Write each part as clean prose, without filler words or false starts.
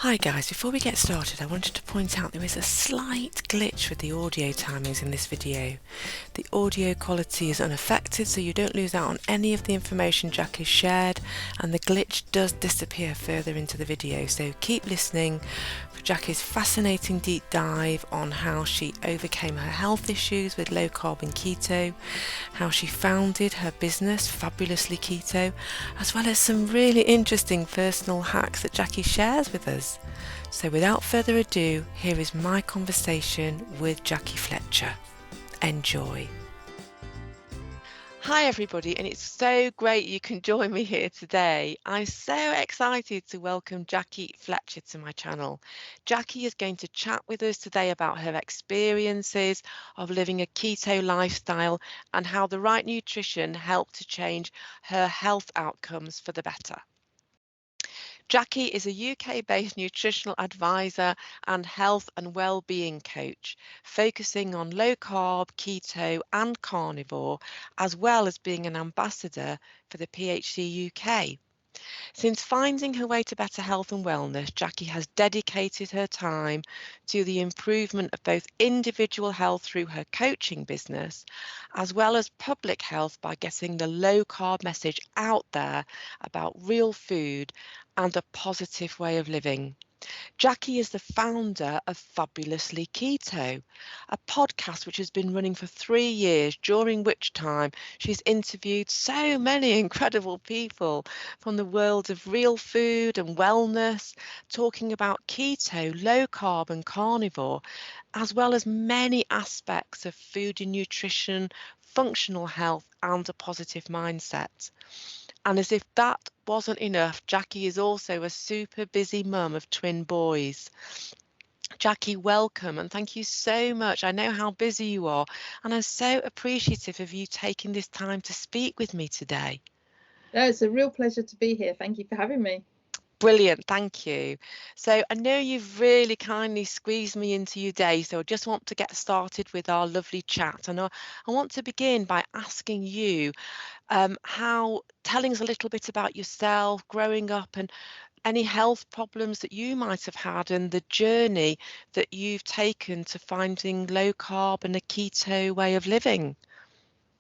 Hi guys, before we get started I wanted to point out there is a slight glitch with the audio timings in this video. The audio quality is unaffected so you don't lose out on any of the information Jackie shared, and the glitch does disappear further into the video, so keep listening for Jackie's fascinating deep dive on how she overcame her health issues with low carb and keto, how she founded her business Fabulously Keto, as well as some really interesting personal hacks that Jackie shares with us. So without further ado, here is my conversation with Jackie Fletcher. Enjoy. Hi everybody, and it's so great you can join me here today. I'm so excited to welcome Jackie Fletcher to my channel. Jackie is going to chat with us today about her experiences of living a keto lifestyle and how the right nutrition helped to change her health outcomes for the better. Jackie is a UK-based nutritional advisor and health and well-being coach, focusing on low carb, keto and carnivore, as well as being an ambassador for the PHC UK. Since finding her way to better health and wellness, Jackie has dedicated her time to the improvement of both individual health through her coaching business, as well as public health by getting the low carb message out there about real food and a positive way of living. Jackie is the founder of Fabulously Keto, a podcast which has been running for 3 years, during which time she's interviewed so many incredible people from the world of real food and wellness, talking about keto, low carb and carnivore, as well as many aspects of food and nutrition, functional health and a positive mindset. And as if that wasn't enough, Jackie is also a super busy mum of twin boys. Jackie, welcome and thank you so much. I know how busy you are, and I'm so appreciative of you taking this time to speak with me today. No, it's a real pleasure to be here. Thank you for having me. Brilliant, thank you. So I know you've really kindly squeezed me into your day, so I just want to get started with our lovely chat. And I want to begin by asking you telling us a little bit about yourself, growing up, and any health problems that you might have had, and the journey that you've taken to finding low carb and a keto way of living.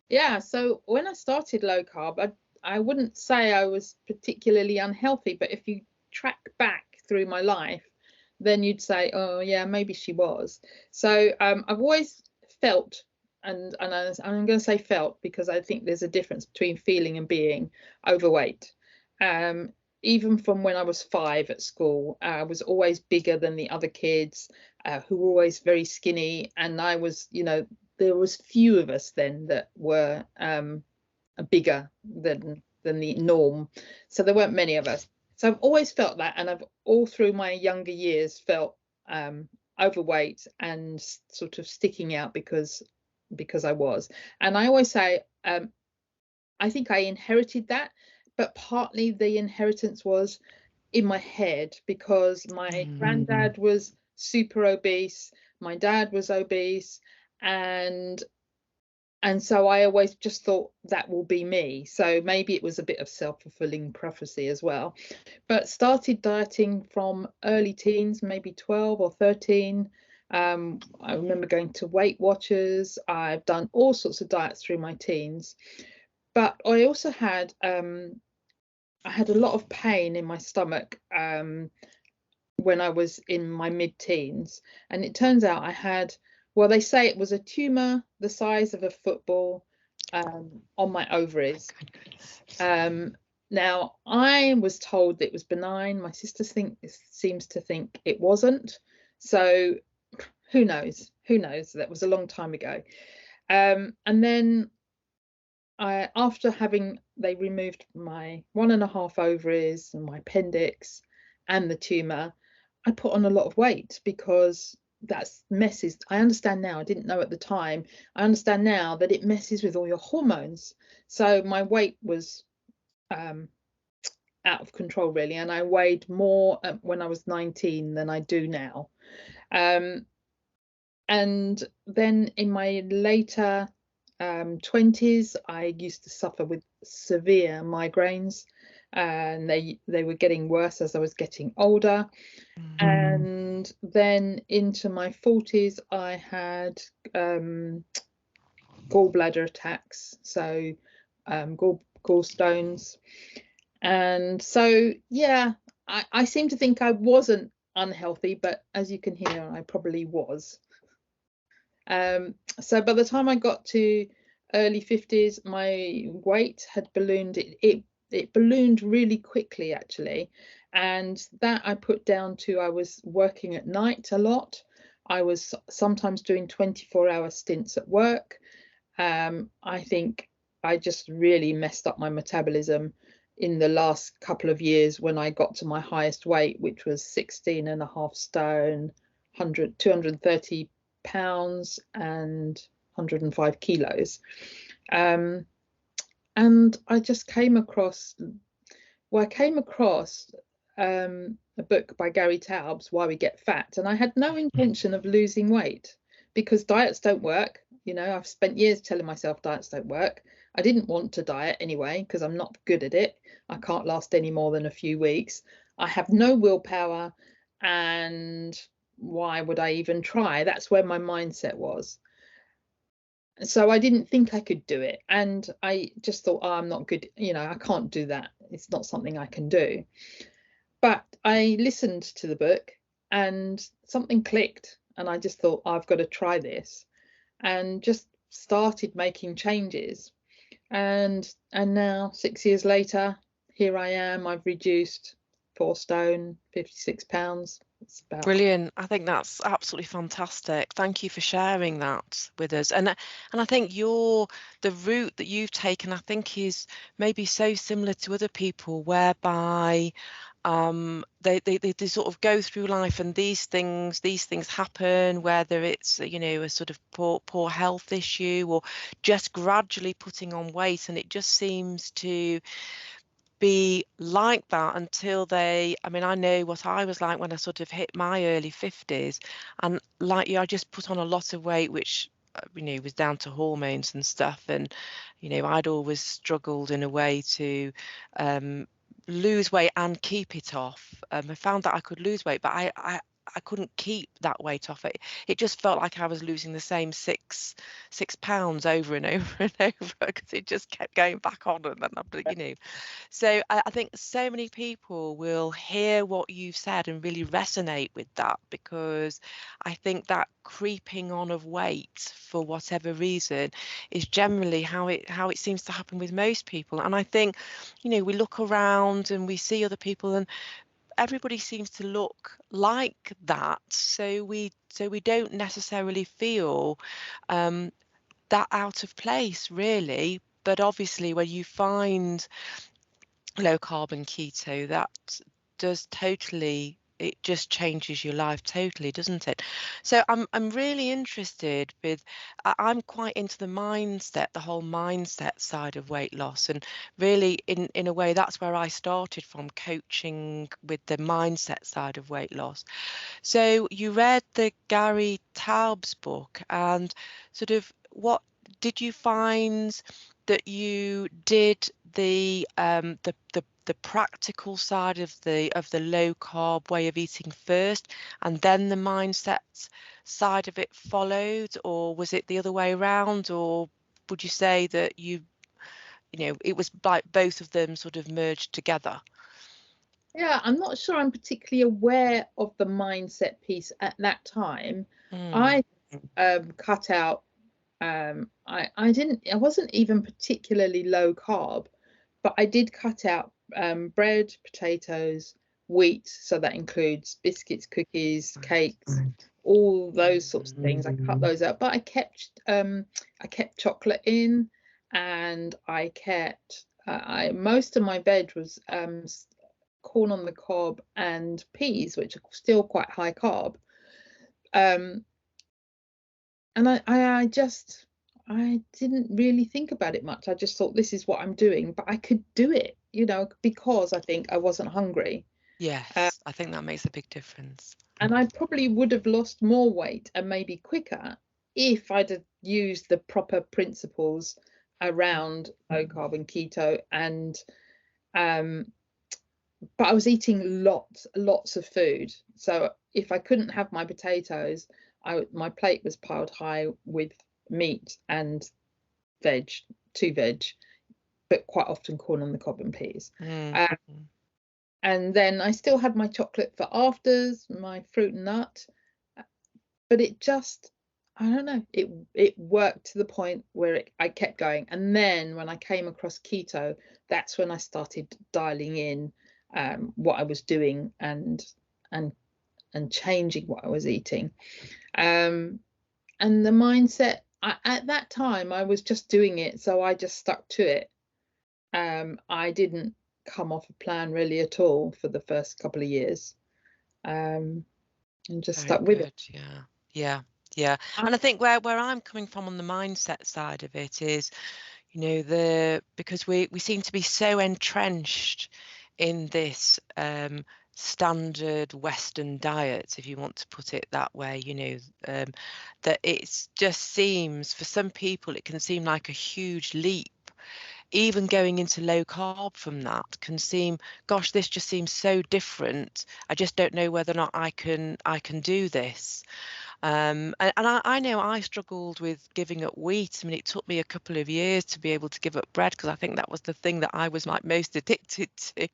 Yeah, so when I started low carb, I wouldn't say I was particularly unhealthy, but if you track back through my life, then you'd say, oh yeah, maybe she was. So I've always felt, and I'm going to say felt because I think there's a difference between feeling and being overweight. Even from when I was 5 at school, I was always bigger than the other kids who were always very skinny, and I was, there was few of us then that were bigger than the norm, so there weren't many of us. So I've always felt that, and I've all through my younger years felt overweight and sort of sticking out because I was. And I always say I think I inherited that, but partly the inheritance was in my head because my granddad was super obese, my dad was obese, and so I always just thought that will be me. So maybe it was a bit of self-fulfilling prophecy as well. But started dieting from early teens, maybe 12 or 13. I remember going to Weight Watchers. I've done all sorts of diets through my teens. But I also had I had a lot of pain in my stomach when I was in my mid-teens, and it turns out I had, well, they say it was a tumor the size of a football on my ovaries. Now I was told that it was benign. My sister seems to think it wasn't. So who knows? Who knows? That was a long time ago. And then after they removed my 1.5 ovaries and my appendix and the tumor, I put on a lot of weight because that's messes. I understand now. I didn't know at the time. I understand now that it messes with all your hormones. So my weight was out of control really, and I weighed more when I was 19 than I do now. And then in my later 20s, I used to suffer with severe migraines. and they were getting worse as I was getting older. And then into my 40s, I had gallbladder attacks, so gallstones. And so, yeah, I seem to think I wasn't unhealthy, but as you can hear, I probably was. So by the time I got to early 50s, my weight had ballooned. It ballooned really quickly, actually. And that I put down to I was working at night a lot. I was sometimes doing 24-hour stints at work. I think I just really messed up my metabolism in the last couple of years when I got to my highest weight, which was 16.5 stone, 230 pounds and 105 kilos. And I just came across a book by Gary Taubes, Why We Get Fat, and I had no intention of losing weight because diets don't work. I've spent years telling myself diets don't work. I didn't want to diet anyway because I'm not good at it. I can't last any more than a few weeks. I have no willpower, and why would I even try? That's where my mindset was. So I didn't think I could do it, and I just thought, oh, I'm not good, I can't do that. It's not something I can do. But I listened to the book and something clicked, and I just thought, I've got to try this, and just started making changes. And now 6 years later, here I am. I've reduced 4 stone, 56 pounds. It's about Brilliant. I think that's absolutely fantastic. Thank you for sharing that with us. And I think the route that you've taken, I think, is maybe so similar to other people, whereby they sort of go through life and these things happen, whether it's a sort of poor health issue or just gradually putting on weight, and it just seems to be like that until I know what I was like when I sort of hit my early 50s, and like you, I just put on a lot of weight, which was down to hormones and stuff. And I'd always struggled in a way to lose weight and keep it off. I found that I could lose weight, but I couldn't keep that weight off. It just felt like I was losing the same six pounds over and over and over, because it just kept going back on. And then so I think so many people will hear what you've said and really resonate with that, because I think that creeping on of weight for whatever reason is generally how it seems to happen with most people. And I think we look around and we see other people, and everybody seems to look like that, so we don't necessarily feel that out of place, really. But obviously when you find low carb and keto, that does totally, it just changes your life totally, doesn't it? So I'm really interested with, I'm quite into the whole mindset side of weight loss, and really in a way that's where I started from, coaching with the mindset side of weight loss. So you read the Gary Taubes book, and sort of what did you find that you did the practical side of the low carb way of eating first, and then the mindset side of it followed, or was it the other way around? Or would you say that it was like both of them sort of merged together? Yeah, I'm not sure I'm particularly aware of the mindset piece at that time. Mm. I cut out, I wasn't even particularly low carb, but I did cut out bread, potatoes, wheat, so that includes biscuits, cookies, cakes, all those sorts of things. I cut those out, but I kept chocolate in, and I kept most of my veg was corn on the cob and peas, which are still quite high carb. And I didn't really think about it much. I just thought, this is what I'm doing, but I could do it, because I think I wasn't hungry. Yes, I think that makes a big difference. And I probably would have lost more weight and maybe quicker if I'd have used the proper principles around low carb and keto, and but I was eating lots of food. So if I couldn't have my potatoes, my plate was piled high with meat and veg, two veg, but quite often corn on the cob and peas. And then I still had my chocolate for afters, my fruit and nut, but it just, I don't know, it worked to the point where I kept going. And then when I came across keto, that's when I started dialing in what I was doing and changing what I was eating. And the mindset, at that time, I was just doing it, so I just stuck to it. I didn't come off a plan really at all for the first couple of years, and just stuck with it. Yeah. And I think where I'm coming from on the mindset side of it is, because we seem to be so entrenched in this standard Western diet, if you want to put it that way, that it just seems, for some people, it can seem like a huge leap. Even going into low carb from that can seem, gosh, this just seems so different. I just don't know whether or not I can do this. And I know I struggled with giving up wheat. I mean, it took me a couple of years to be able to give up bread, because I think that was the thing that I was like most addicted to,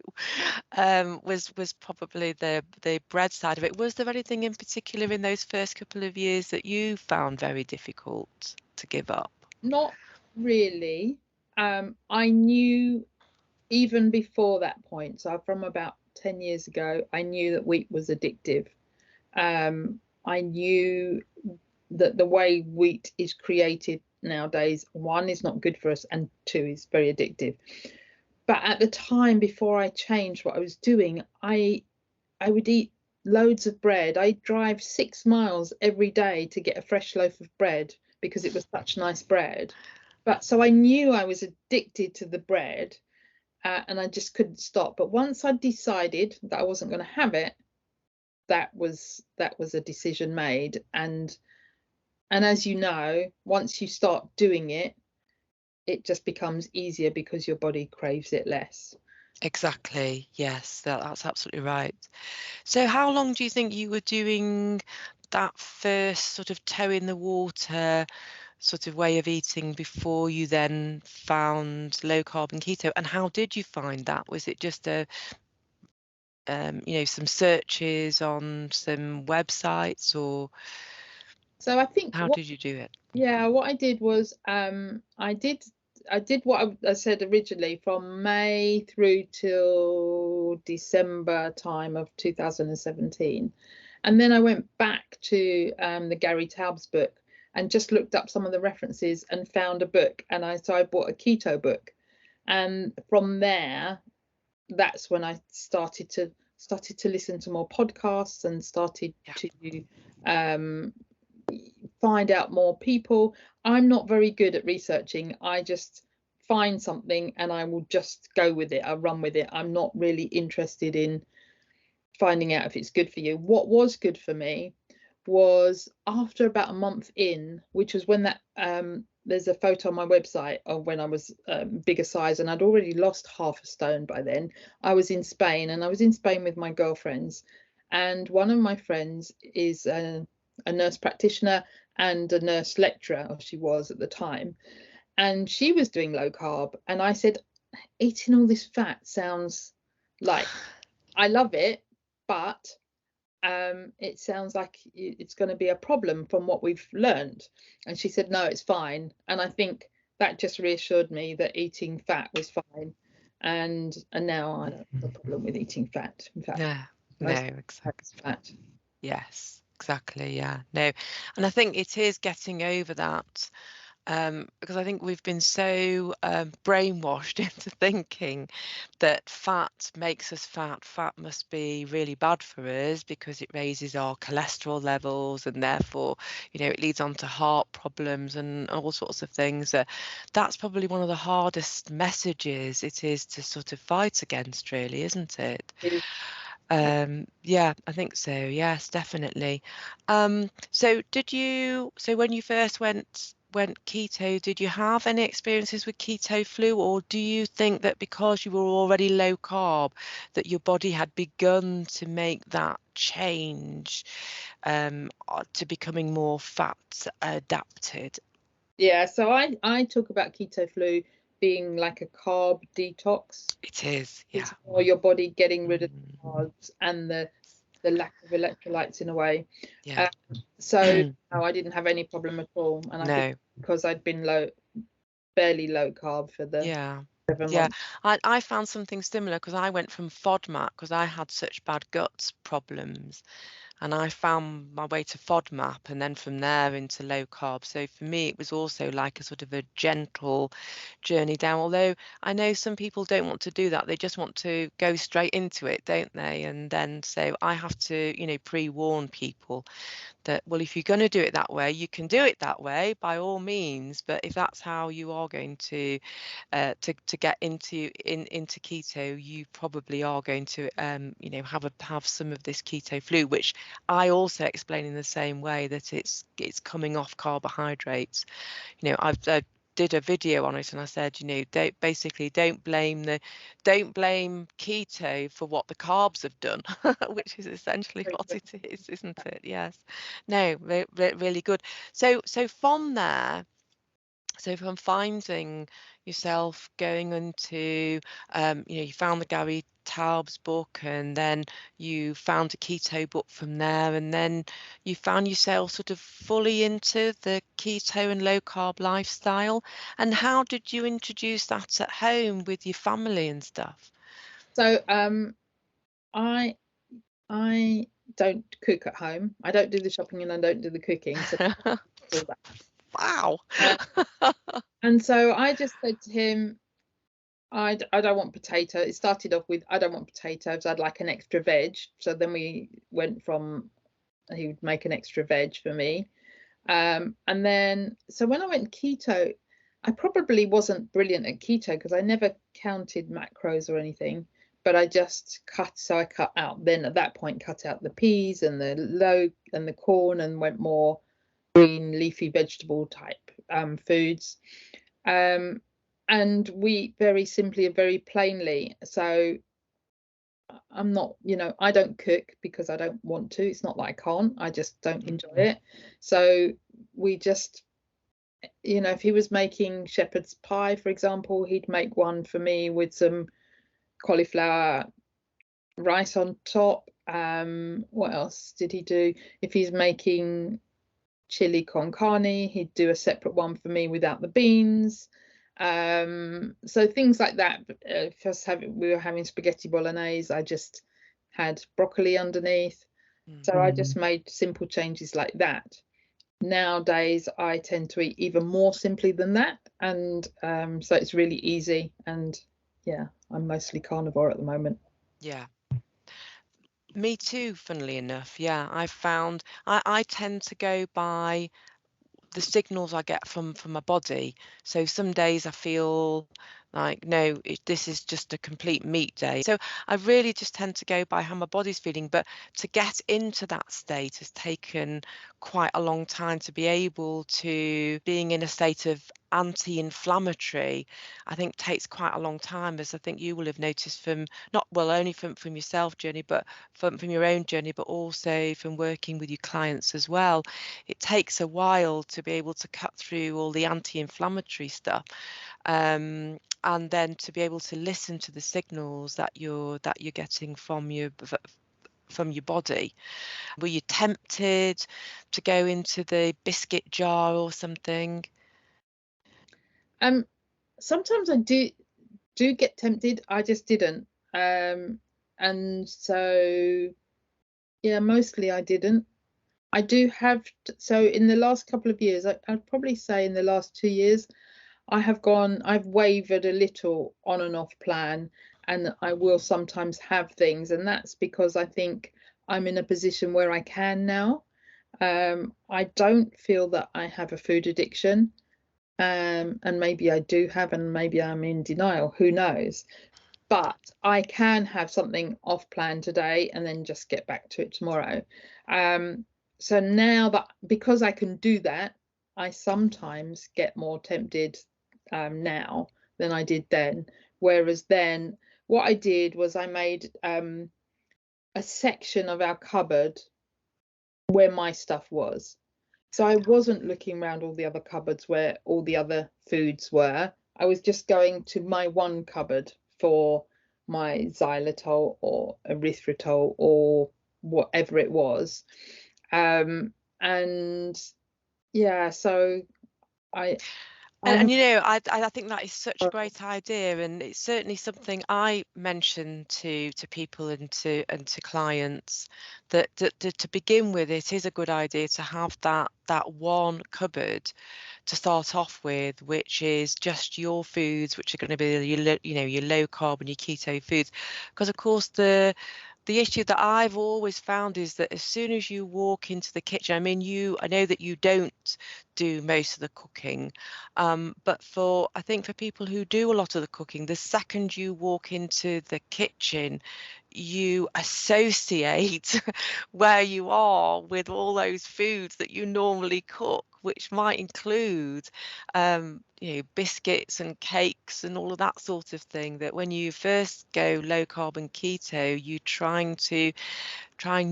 was probably the bread side of it. Was there anything in particular in those first couple of years that you found very difficult to give up? Not really. I knew even before that point, so from about 10 years ago, I knew that wheat was addictive. I knew that the way wheat is created nowadays, one, is not good for us, and two, is very addictive. But at the time, before I changed what I was doing, I would eat loads of bread. I'd drive 6 miles every day to get a fresh loaf of bread because it was such nice bread. But so I knew I was addicted to the bread, and I just couldn't stop. But once I decided that I wasn't going to have it, that was a decision made. And as you know, once you start doing it, it just becomes easier because your body craves it less. Exactly. Yes, that's absolutely right. So how long do you think you were doing that first sort of toe in the water sort of way of eating before you then found low carb and keto? And how did you find that? Was it just some searches on some websites, or So I think how did you do it? what I did was I did what I said originally, from May through till December time of 2017. And then I went back to the Gary Taubes book and just looked up some of the references and found a book. And so I bought a keto book. And from there, that's when I started to listen to more podcasts and started to find out more people. I'm not very good at researching. I just find something and I will just go with it. I run with it. I'm not really interested in finding out if it's good for you. What was good for me was after about a month in, which was when that there's a photo on my website of when I was bigger size, and I'd already lost half a stone by then. I was in Spain, and I was in Spain with my girlfriends, and one of my friends is a nurse practitioner and a nurse lecturer, or she was at the time, and she was doing low carb. And I said, eating all this fat sounds like, I love it, but it sounds like it's going to be a problem from what we've learned. And she said, no, it's fine. And I think that just reassured me that eating fat was fine. And now I don't have a problem with eating fat. In fact, No, exactly. fat. Yes, exactly. Yeah, no. And I think it is getting over that. Because I think we've been so brainwashed into thinking that fat makes us fat. Fat must be really bad for us because it raises our cholesterol levels, and therefore, it leads on to heart problems and all sorts of things. That's probably one of the hardest messages it is to sort of fight against, really, isn't it? Yeah, I think so. Yes, definitely. So when you first went went keto, did you have any experiences with keto flu, or do you think that because you were already low carb, that your body had begun to make that change to becoming more fat adapted? Yeah, so I talk about keto flu being like a carb detox. It is, yeah. It's more your body getting rid of the carbs and the lack of electrolytes in a way. Yeah. So no, I didn't have any problem at all, and I think because I'd been fairly low carb for the Yeah. 7 Yeah, months. I found something similar because I went from FODMAP because I had such bad guts problems, and I found my way to FODMAP, and then from there into low carb. So for me, it was also like a sort of a gentle journey down. Although I know some people don't want to do that; they just want to go straight into it, don't they? And then so I have to, pre-warn people that, well, if you're going to do it that way, you can do it that way by all means. But if that's how you are going to get into keto, you probably are going to have some of this keto flu, which I also explain in the same way, that it's coming off carbohydrates. I've did a video on it, and I said, don't blame keto for what the carbs have done, which is essentially what it is, isn't it? Yes. No, really good. So from there, so from finding yourself going into, you found the Gary Taubes book, and then you found a keto book from there, and then you found yourself sort of fully into the keto and low carb lifestyle. And how did you introduce that at home with your family and stuff? So I don't cook at home. I don't do the shopping and I don't do the cooking. So all that. Wow. And so I just said to him, I don't want potato. It started off with, I don't want potatoes. I'd like an extra veg. So then we went from, he would make an extra veg for me. And then, so when I went keto, I probably wasn't brilliant at keto because I never counted macros or anything, but I just I cut out, then at that point, cut out the peas and the corn, and went more green leafy vegetable type foods. And we very simply and very plainly. So I'm not, I don't cook because I don't want to. It's not that I can't, I just don't enjoy it. So we just, if he was making shepherd's pie, for example, he'd make one for me with some cauliflower rice on top. What else did he do? If he's making chili con carne, he'd do a separate one for me without the beans. So things like that. We were having spaghetti bolognese, I just had broccoli underneath. So I just made simple changes like that. Nowadays I tend to eat even more simply than that, and so it's really easy. And yeah, I'm mostly carnivore at the moment. Yeah. Me too, funnily enough. Yeah, I found I tend to go by the signals I get from my body. So some days I feel like, no, this is just a complete meat day. So I really just tend to go by how my body's feeling. But to get into that state has taken quite a long time, to be able to being in a state of anti-inflammatory, I think takes quite a long time, as I think you will have noticed from not well only from yourself journey, but from your own journey, but also from working with your clients as well. It takes a while to be able to cut through all the anti-inflammatory stuff, and then to be able to listen to the signals that you're getting from your body. Were you tempted to go into the biscuit jar or something? Sometimes I do get tempted. I just didn't. And so yeah, mostly I didn't. I do have, so in the last couple of years, I'd probably say in the last 2 years, I've wavered a little on and off plan, and I will sometimes have things, and that's because I think I'm in a position where I can now. I don't feel that I have a food addiction, and maybe I do have, and maybe I'm in denial, who knows? But I can have something off plan today and then just get back to it tomorrow. So now that, because I can do that, I sometimes get more tempted now than I did then. Whereas then, what I did was I made a section of our cupboard where my stuff was. So I wasn't looking around all the other cupboards where all the other foods were. I was just going to my one cupboard for my xylitol or erythritol or whatever it was. And yeah, so I I And have you know, I think that is such a great idea, and it's certainly something I mention to people and to clients that to begin with, it is a good idea to have that one cupboard to start off with, which is just your foods, which are going to be your low carb and your keto foods, because of course the issue that I've always found is that as soon as you walk into the kitchen, I mean, I know that you don't do most of the cooking, but I think for people who do a lot of the cooking, the second you walk into the kitchen, you associate where you are with all those foods that you normally cook, which might include biscuits and cakes and all of that sort of thing, that when you first go low carb and keto, you're trying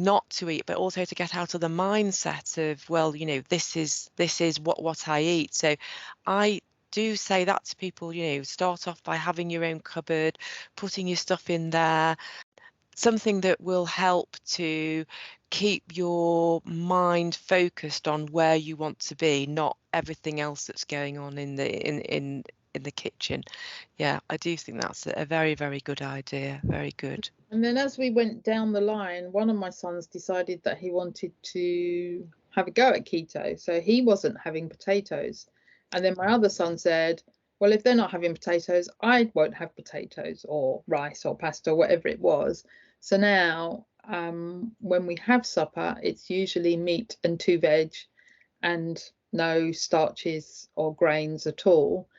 not to eat, but also to get out of the mindset of, well, this is what I eat. So I do say that to people, start off by having your own cupboard, putting your stuff in there, something that will help to keep your mind focused on where you want to be, not everything else that's going on in the kitchen. Yeah, I do think that's a very, very good idea. Very good. And then as we went down the line, one of my sons decided that he wanted to have a go at keto. So he wasn't having potatoes. And then my other son said, well, if they're not having potatoes, I won't have potatoes or rice or pasta or whatever it was. So now when we have supper, it's usually meat and 2 veg and no starches or grains at all.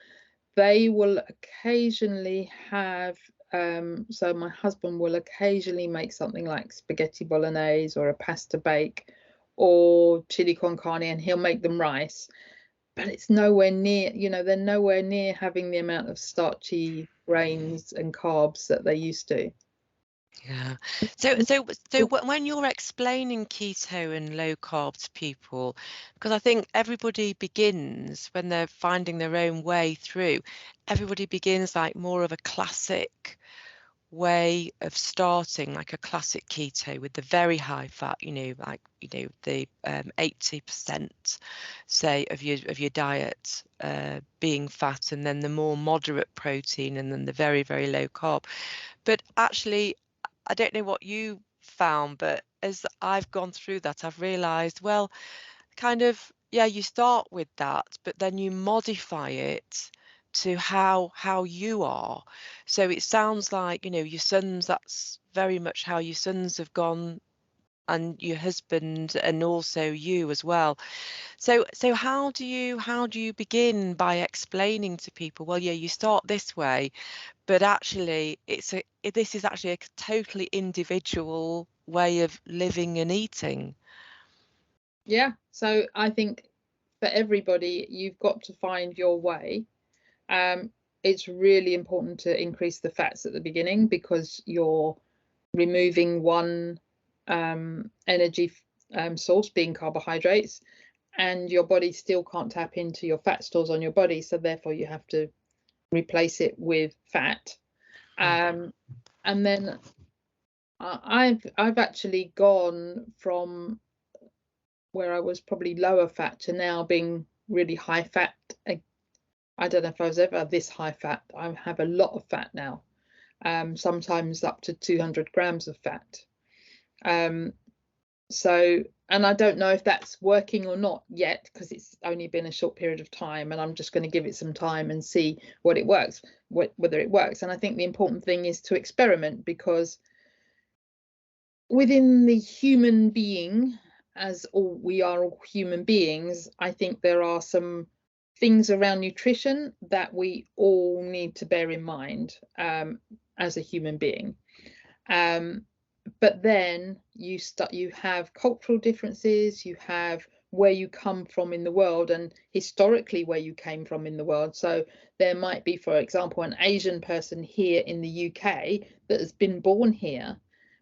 They will occasionally have so my husband will occasionally make something like spaghetti bolognese or a pasta bake or chili con carne, and he'll make them rice, but it's nowhere near, they're nowhere near having the amount of starchy grains and carbs that they used to. Yeah. So when you're explaining keto and low carb to people, because I think everybody begins when they're finding their own way through, everybody begins like more of a classic way of starting, like a classic keto with the very high fat, like the 80% say of your diet being fat, and then the more moderate protein, and then the very, very low carb. But actually, I don't know what you found, but as I've gone through that, I've realized, well, kind of, yeah, you start with that, but then you modify it to how you are. So it sounds like, your sons, that's very much how your sons have gone, and your husband, and also you as well. So how do you begin by explaining to people, well, yeah, you start this way, but actually this is actually a totally individual way of living and eating. Yeah, so I think for everybody, you've got to find your way. It's really important to increase the fats at the beginning because you're removing one energy source, being carbohydrates, and your body still can't tap into your fat stores on your body, so therefore you have to replace it with fat. And then I've actually gone from where I was probably lower fat to now being really high fat. I don't know if I was ever this high fat. I have a lot of fat now, sometimes up to 200 grams of fat. And I don't know if that's working or not yet, because it's only been a short period of time, and I'm just going to give it some time and see whether it works. And I think the important thing is to experiment, because within the human being, as we are all human beings, I think there are some things around nutrition that we all need to bear in mind as a human being. But then you have cultural differences, you have where you come from in the world and historically where you came from in the world. So there might be, for example, an Asian person here in the UK that has been born here,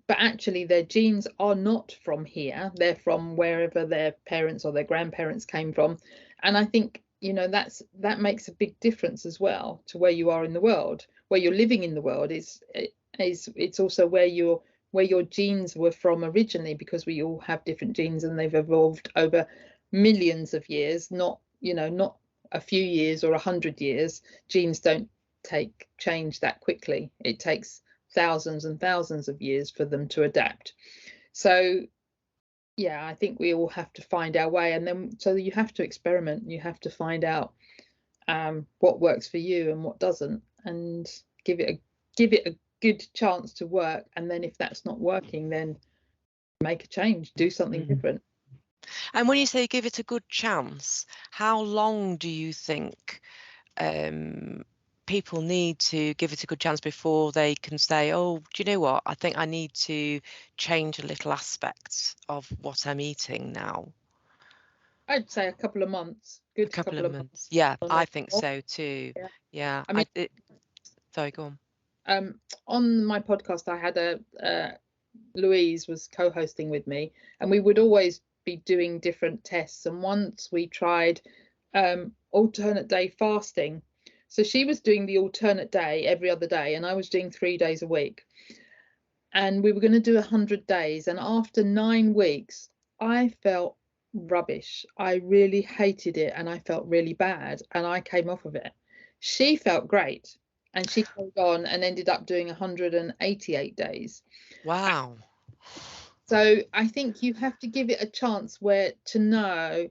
but actually their genes are not from here. They're from wherever their parents or their grandparents came from. And I think, that makes a big difference as well to where you are in the world. Where you're living in the world it's also where your genes were from originally, because we all have different genes and they've evolved over millions of years, not a few years or 100 years. Genes don't change that quickly. It takes thousands and thousands of years for them to adapt. So yeah, I think we all have to find our way, and then so you have to experiment, and you have to find out what works for you and what doesn't, and give it a good chance to work. And then if that's not working, then make a change, do something different. And when you say give it a good chance, how long do you think people need to give it a good chance before they can say, oh, do you know what, I think I need to change a little aspect of what I'm eating now? I'd say a couple of months. Good A couple of months. Yeah, I think so too. Yeah. I mean, sorry, go on. On my podcast, I had Louise was co-hosting with me, and we would always be doing different tests. And once we tried alternate day fasting. So she was doing the alternate day every other day, and I was doing 3 days a week. And we were going to do 100 days. And after 9 weeks, I felt rubbish. I really hated it, and I felt really bad, and I came off of it. She felt great, and she carried on and ended up doing 188 days. Wow. So I think you have to give it a chance to know,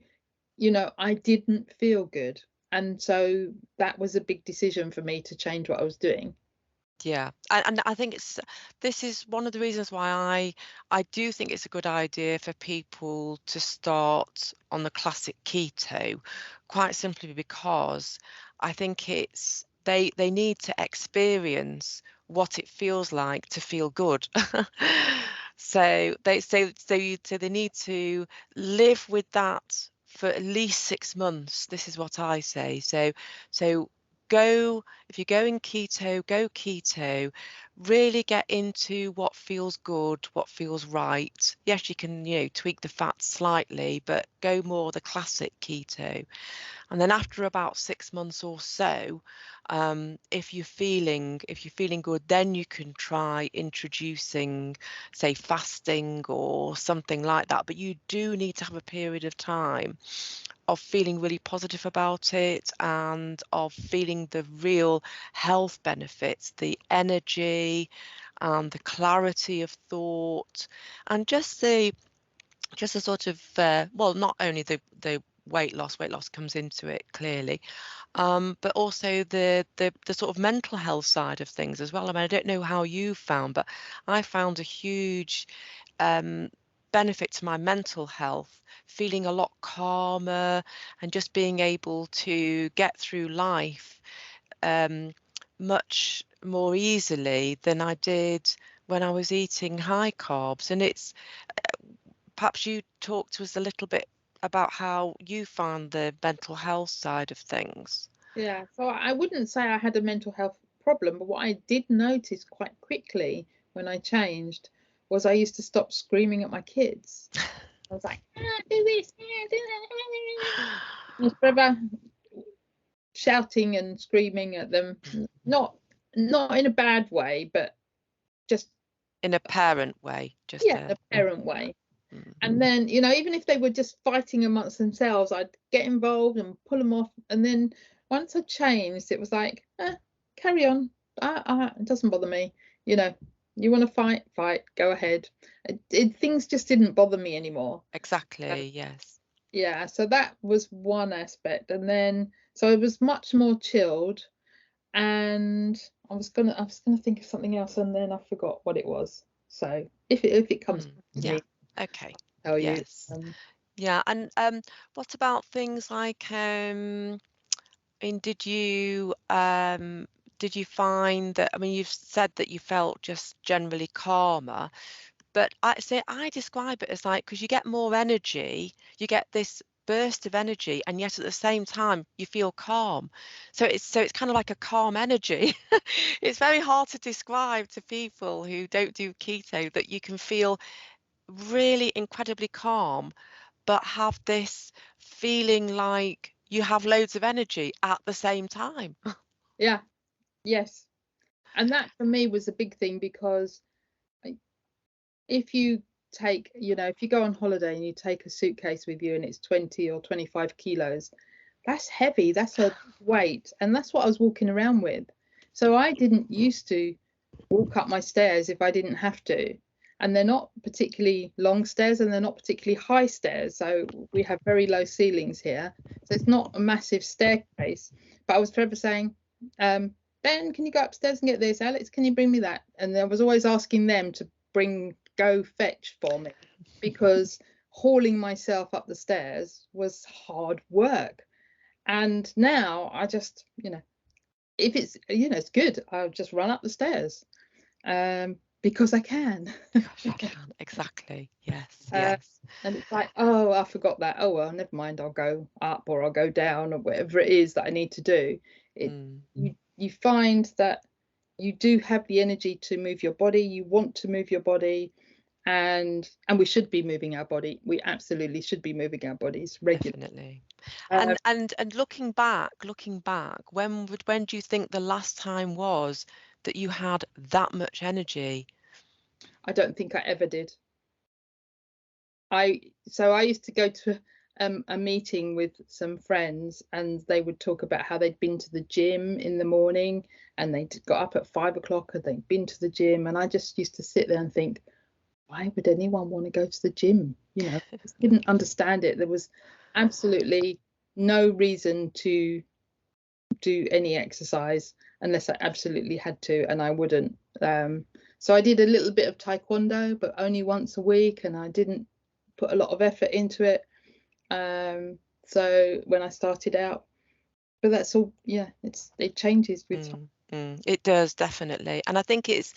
I didn't feel good. And so that was a big decision for me to change what I was doing. Yeah, and I think this is one of the reasons why I do think it's a good idea for people to start on the classic keto, quite simply because I think they need to experience what it feels like to feel good. So they need to live with that for at least 6 months. This is what I say. So if you're going keto, go keto, really get into what feels good, what feels right. Yes, you can, tweak the fat slightly, but go more the classic keto. And then after about 6 months or so, if you're feeling good, then you can try introducing, say, fasting or something like that. But you do need to have a period of time of feeling really positive about it and of feeling the real health benefits, the energy, the clarity of thought, and just the sort of not only the weight loss comes into it clearly, but also the sort of mental health side of things as well. I mean, I don't know how you found, but I found a huge benefit to my mental health, feeling a lot calmer and just being able to get through life much more easily than I did when I was eating high carbs. And it's perhaps you talk to us a little bit about how you found the mental health side of things. Yeah, so I wouldn't say I had a mental health problem, but what I did notice quite quickly when I changed was I used to stop screaming at my kids. I was like, do this, do that. Just forever shouting and screaming at them, not in a bad way, but just in a parent way, a parent way. And then, even if they were just fighting amongst themselves, I'd get involved and pull them off. And then once I changed, it was like, carry on. It doesn't bother me. You want to fight, go ahead. Things just didn't bother me anymore. Exactly, yes. Yeah, so that was one aspect. And then, so it was much more chilled. And I was gonna think of something else, and then I forgot what it was. So if it comes to me, okay. Tell yes. you. Yeah, and what about things like did you find that, I mean, you've said that you felt just generally calmer, But I describe it as like, because you get more energy, you get this burst of energy, and yet at the same time you feel calm. So it's kind of like a calm energy. It's very hard to describe to people who don't do keto, that you can feel really incredibly calm, but have this feeling like you have loads of energy at the same time. Yeah. Yes. And that for me was a big thing, because if you take, if you go on holiday and you take a suitcase with you and it's 20 or 25 kilos, that's heavy. That's a weight. And that's what I was walking around with. So I didn't used to walk up my stairs if I didn't have to. And they're not particularly long stairs and they're not particularly high stairs. So we have very low ceilings here. So it's not a massive staircase. But I was forever saying, Ben, can you go upstairs and get this? Alex, can you bring me that? And I was always asking them to go fetch for me, because hauling myself up the stairs was hard work. And now I just, if it's, it's good, I'll just run up the stairs, because I can. Gosh, you can. Exactly. Yes. Yes. And it's like, oh, I forgot that. Oh, well, never mind. I'll go up or I'll go down or whatever it is that I need to do. You find that you do have the energy to move your body. You want to move your body, and we should be moving our body. We absolutely should be moving our bodies regularly. Definitely. And looking back, when do you think the last time was that you had that much energy? I don't think I ever did. I used to go to a meeting with some friends, and they would talk about how they'd been to the gym in the morning, and they got up at 5 o'clock and they'd been to the gym. And I just used to sit there and think, why would anyone want to go to the gym? I just didn't understand it. There was absolutely no reason to do any exercise unless I absolutely had to, and I wouldn't. So I did a little bit of taekwondo, but only once a week, and I didn't put a lot of effort into it. So when I started out, but that's all. Yeah, it changes with time. It does, definitely. And I think it's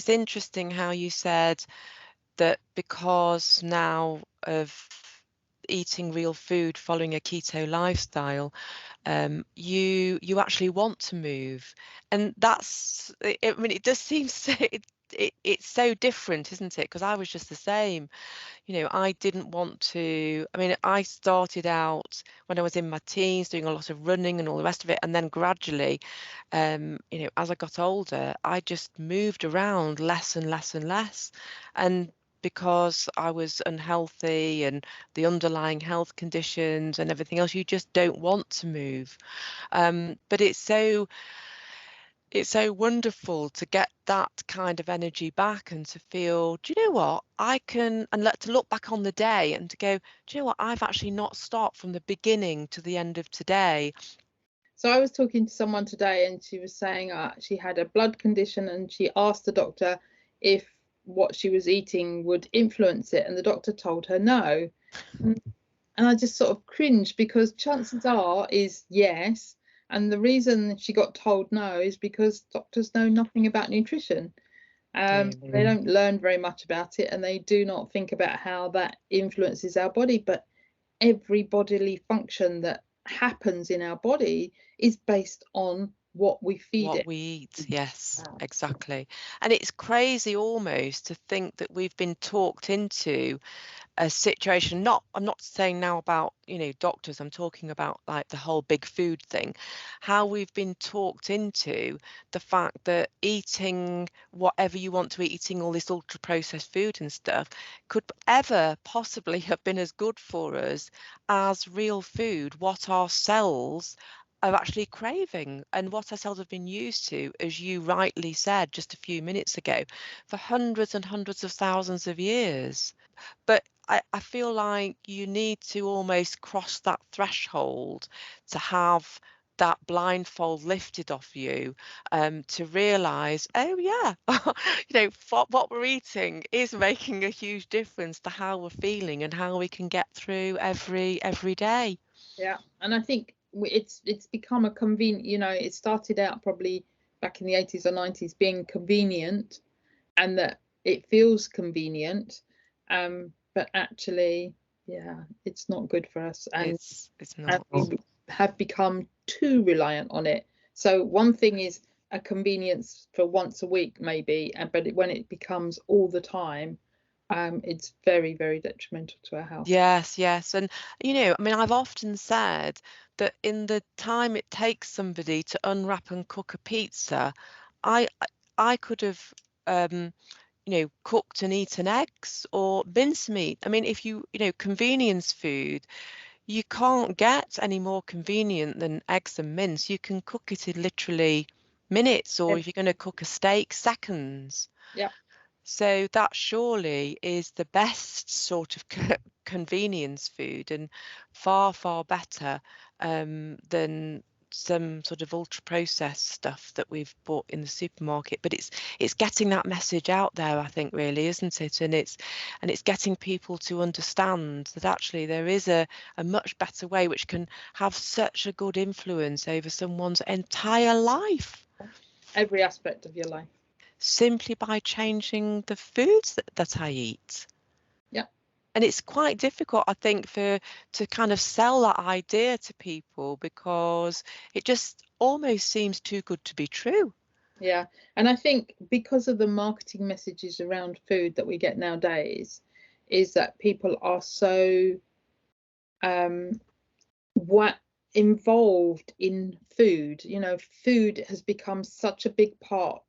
interesting how you said that because now of eating real food, following a keto lifestyle, you actually want to move. And that's, I mean, it does seem so, it's so different, isn't it? Because I was just the same. I didn't want to. I mean, I started out when I was in my teens doing a lot of running and all the rest of it, and then gradually, as I got older, I just moved around less and less and less. And because I was unhealthy and the underlying health conditions and everything else, you just don't want to move. But it's so wonderful to get that kind of energy back, and to feel, do you know what, I can, and to look back on the day and to go, do you know what, I've actually not stopped from the beginning to the end of today. So I was talking to someone today, and she was saying she had a blood condition, and she asked the doctor if what she was eating would influence it, and the doctor told her no. And I just sort of cringed, because chances are is yes. And the reason she got told no is because doctors know nothing about nutrition. They don't learn very much about it, and they do not think about how that influences our body. But every bodily function that happens in our body is based on what we feed it. What we eat, yes, exactly. And it's crazy almost to think that we've been talked into a situation, I'm not saying now about, doctors, I'm talking about like the whole big food thing, how we've been talked into the fact that eating whatever you want to eat, eating all this ultra processed food and stuff, could ever possibly have been as good for us as real food, what our cells are actually craving, and what our cells have been used to, as you rightly said just a few minutes ago, for hundreds and hundreds of thousands of years. But I feel like you need to almost cross that threshold to have that blindfold lifted off you, to realize, oh yeah, what we're eating is making a huge difference to how we're feeling and how we can get through every day. Yeah, and I think it's become a convenient, it started out probably back in the 80s or 90s being convenient, and that it feels convenient, but actually, yeah, it's not good for us, and It's not. we have become too reliant on it. So one thing is a convenience for once a week maybe, but when it becomes all the time, it's very, very detrimental to our health. Yes, yes. And, I mean, I've often said that in the time it takes somebody to unwrap and cook a pizza, I could have, cooked and eaten eggs or mincemeat. I mean, if convenience food, you can't get any more convenient than eggs and mince. You can cook it in literally minutes, or Yeah. if you're going to cook a steak, seconds. Yeah. So that surely is the best sort of convenience food, and far, far better than some sort of ultra processed stuff that we've bought in the supermarket. But it's getting that message out there, I think, really, isn't it? And it's getting people to understand that actually there is a much better way which can have such a good influence over someone's entire life, Every aspect of your life. simply by changing the foods that I eat. Yeah. And it's quite difficult, I think, to kind of sell that idea to people, because it just almost seems too good to be true. Yeah. And I think because of the marketing messages around food that we get nowadays, is that people are so what involved in food. Food has become such a big part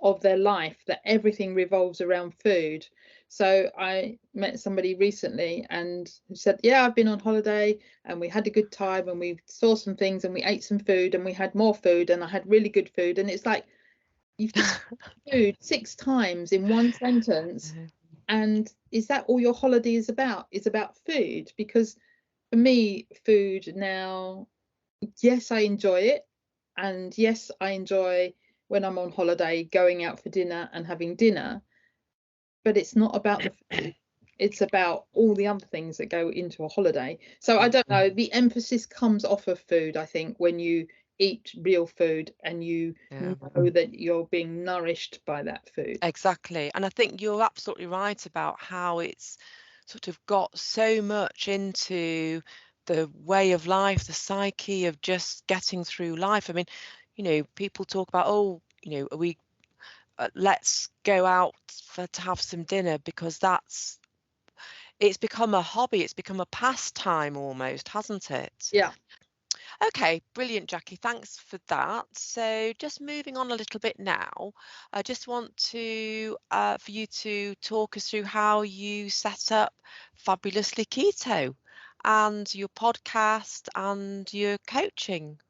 of their life that everything revolves around food. So I met somebody recently and who said, yeah, I've been on holiday and we had a good time and we saw some things and we ate some food and we had more food and I had really good food. And it's like, you've just food 6 times in one sentence. And is that all your holiday is about? Is about food? Because for me, food now, yes, I enjoy it. And yes, I enjoy when I'm on holiday going out for dinner and having dinner. But it's not about the food. It's about all the other things that go into a holiday. So I don't know, the emphasis comes off of food, I think, when you eat real food and you Yeah. know that you're being nourished by that food. Exactly. And I think you're absolutely right about how it's sort of got so much into the way of life, the psyche of just getting through life. I mean, people talk about, oh, are we let's go out to have some dinner, because it's become a hobby, it's become a pastime almost, hasn't it? Yeah. Okay, brilliant, Jackie. Thanks for that. So just moving on a little bit now, I just want to for you to talk us through how you set up Fabulously Keto and your podcast and your coaching.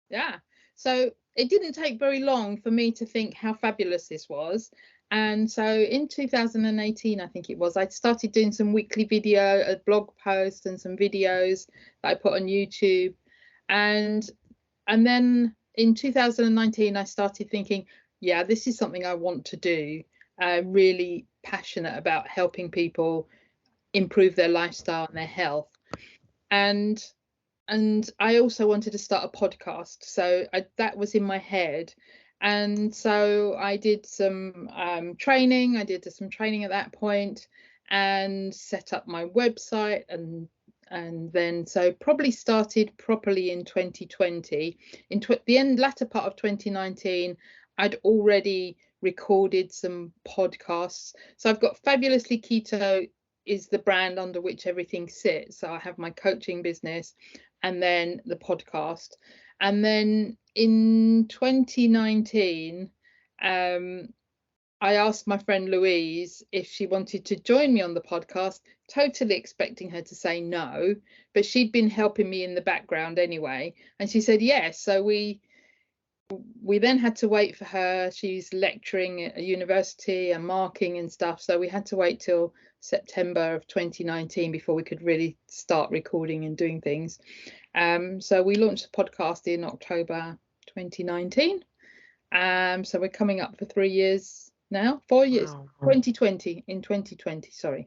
Yeah. So it didn't take very long for me to think how fabulous this was. And so in 2018, I think it was, I started doing some weekly video, a blog post and some videos that I put on YouTube. And then in 2019, I started thinking, yeah, this is something I want to do. Really passionate about helping people improve their lifestyle and their health. And I also wanted to start a podcast, so that was in my head. And so I did some training. I did some training at that point and set up my website, and then so probably started properly in 2020. In the latter part of 2019, I'd already recorded some podcasts. So I've got Fabulously Keto is the brand under which everything sits. So I have my coaching business and then the podcast. And then in 2019, I asked my friend Louise if she wanted to join me on the podcast, totally expecting her to say no, but she'd been helping me in the background anyway. And she said yes. So we then had to wait for her. She's lecturing at a university and marking and stuff. So we had to wait till September of 2019 before we could really start recording and doing things. So we launched the podcast in October 2019. So we're coming up for 3 years now, 4 years. Wow. 2020, sorry.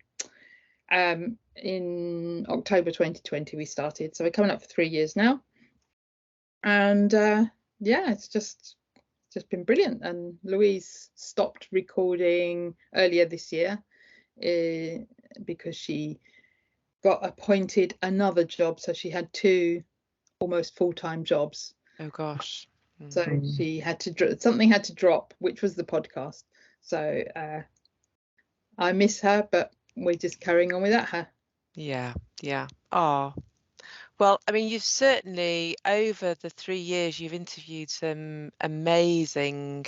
In October 2020 we started. So we're coming up for 3 years now. And yeah, it's just just been brilliant. And Louise stopped recording earlier this year because she got appointed another job, so she had 2 almost full-time jobs. Oh gosh. So she had to something had to drop, which was the podcast. So I miss her, but we're just carrying on without her. Yeah. Oh, well, I mean, you've certainly, over the 3 years, you've interviewed some amazing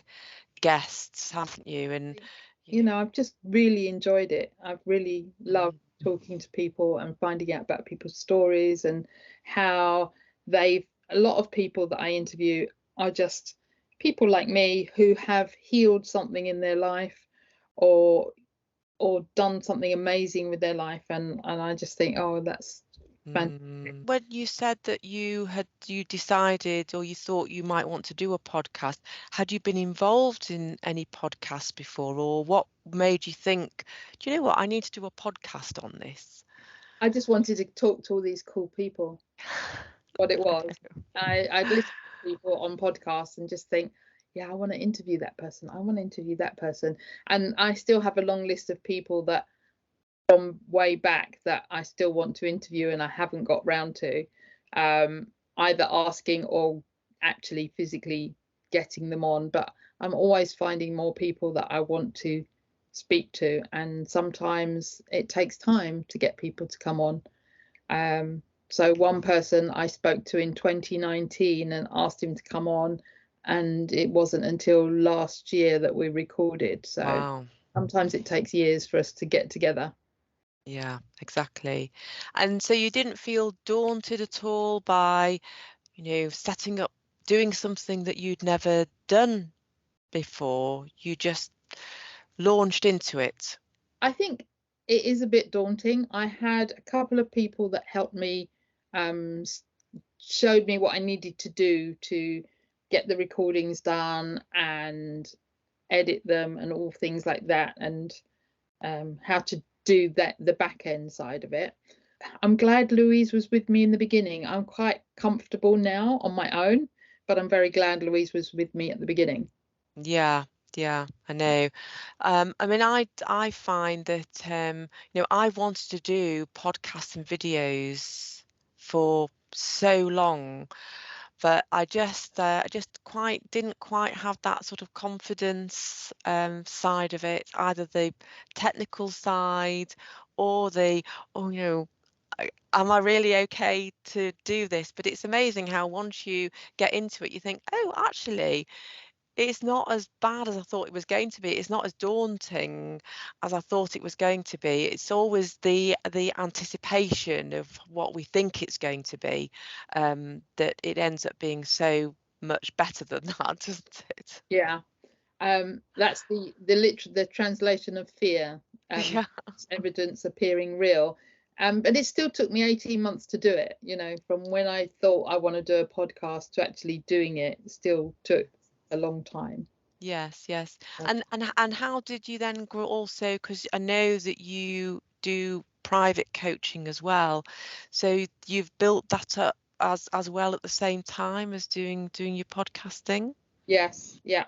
guests, haven't you? And you know, I've just really enjoyed it. I've really loved talking to people and finding out about people's stories and how a lot of people that I interview are just people like me who have healed something in their life or done something amazing with their life, and I just think, oh, that's fantastic. When you said that you decided or you thought you might want to do a podcast, had you been involved in any podcasts before, or what made you think, do you know what, I need to do a podcast on this? I just wanted to talk to all these cool people. What it was, I'd listen to people on podcasts and just think, yeah, I want to interview that person. I want to interview that person. And I still have a long list of people that from way back that I still want to interview and I haven't got round to, either asking or actually physically getting them on. But I'm always finding more people that I want to speak to, and sometimes it takes time to get people to come on. So one person I spoke to in 2019 and asked him to come on, and it wasn't until last year that we recorded. So Wow. sometimes it takes years for us to get together. Yeah, exactly. And so you didn't feel daunted at all by, setting up, doing something that you'd never done before. You just launched into it. I think it is a bit daunting. I had a couple of people that helped me, showed me what I needed to do to get the recordings done and edit them and all things like that, and how to do that, the back end side of it. I'm glad Louise was with me in the beginning. I'm quite comfortable now on my own, but I'm very glad Louise was with me at the beginning. Yeah, I know. I mean, I find that I've wanted to do podcasts and videos for so long, but I just didn't quite have that sort of confidence side of it, either the technical side or the, oh, am I really okay to do this? But it's amazing how once you get into it, you think, oh, actually, it's not as bad as I thought it was going to be. It's not as daunting as I thought it was going to be. It's always the anticipation of what we think it's going to be, that it ends up being so much better than that, doesn't it? Yeah. That's the translation of fear, Yeah. evidence appearing real. But it still took me 18 months to do it, from when I thought I want to do a podcast to actually doing it, still took a long time. Yes. And how did you then grow also, because I know that you do private coaching as well, so you've built that up as well at the same time as doing your podcasting? Yes, yeah.